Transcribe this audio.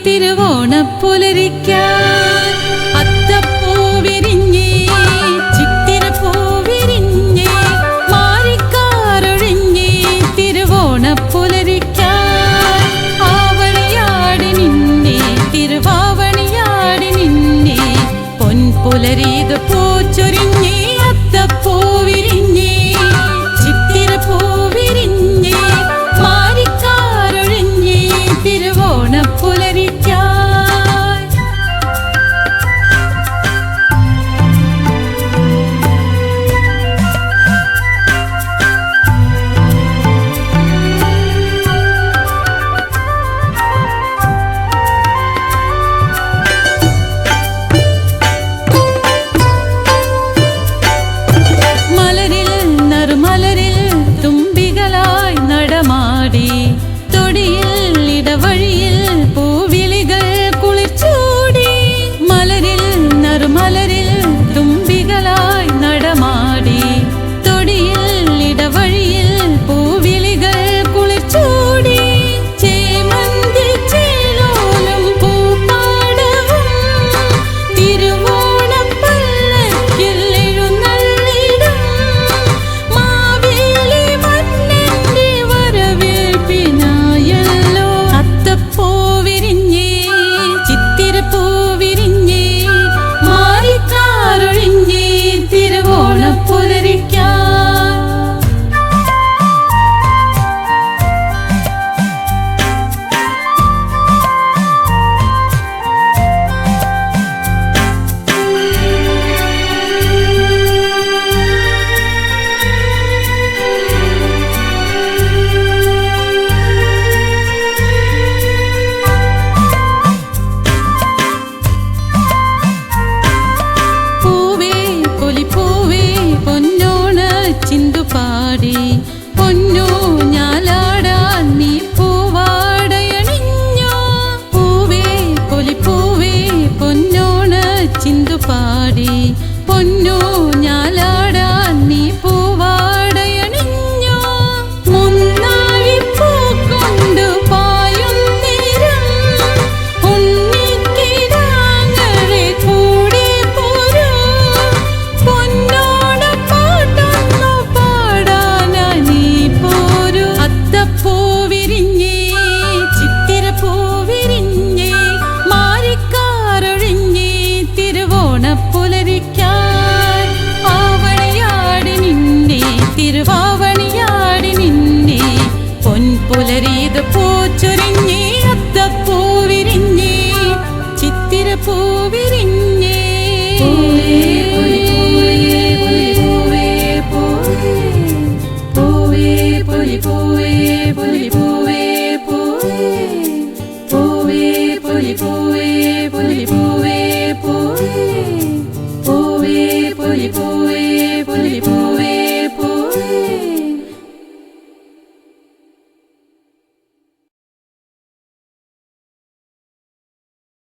തിരുവോണപ്പുലരിക്കാൻ അത്തപ്പൂ വിരിഞ്ഞേ ചിത്തിരപ്പൂ വിരിഞ്ഞേ മാരിക്കാറൊഴിഞ്ഞേ തിരുവോണപ്പുലരിക്കാൻ ആവണിയാടി നിന്നെ തിരുവാവണിയാടി നിന്നെ പൊൻപുലരീത് പൂച്ചൊരിഞ്ഞേ അത്തപ്പൂ വിരിഞ്ഞേ ചിത്തിരപ്പൂ വിരിഞ്ഞേ മാരിക്കാറൊഴിഞ്ഞേ തിരുവോണപ്പുലരിക്കാൻ തൊടിയിൽ ഇടവഴിയിൽ പൂവിളികൾ കുളിർച്ചൂടി മലരിൽ നറുമലരിൽ തുമ്പികളായി നടമാടി തൊടിയിൽ ഇടവഴിയിൽ പൂവിളികൾ കുളിർച്ചൂടി ചേമന്തി ചേലോലും പൂപ്പാടവും തിരുവോണപ്പല്ലക്കിൽ എഴുന്നള്ളിടും മാവേലി മന്നന്റെ ചിന്തുപാടി പൊന്നു ഞാലാടാൻ നീ പൂവാടയണിഞ്ഞോ പൂവേ പൊലിപ്പൂവേ പൊന്നോണ ചിന്തുപാടി പൊന്നു ഞാലാടാൻ നീ പൂവാടയണിഞ്ഞോ മുന്നാഴിപ്പൂ കൊണ്ട് പായും നേരം ഉണ്ണിക്കിടാങ്ങളെ കൂടെ പോരൂ പൊന്നോണ അത്തപ്പൂ വിരിഞ്ഞേ ചിത്തിരപ്പൂ വിരിഞ്ഞേ മാരിക്കാറൊഴിഞ്ഞേ തിരുവോണപ്പുലരിക്കാൻ ആവണിയാടി നിന്നെ തിരുവാവണിയാടി നിന്നെ പൊൻപുലരീത് പൂച്ചൊരിഞ്ഞേ അത്തപ്പൂ വിരിഞ്ഞേ ചിത്തിരപ്പൂ വിരിഞ്ഞേ പൂവേ പൂവേ പൂവേ പൂവേ പൂവേ പൂവേ പൂവേ പൂവേ പൂവേ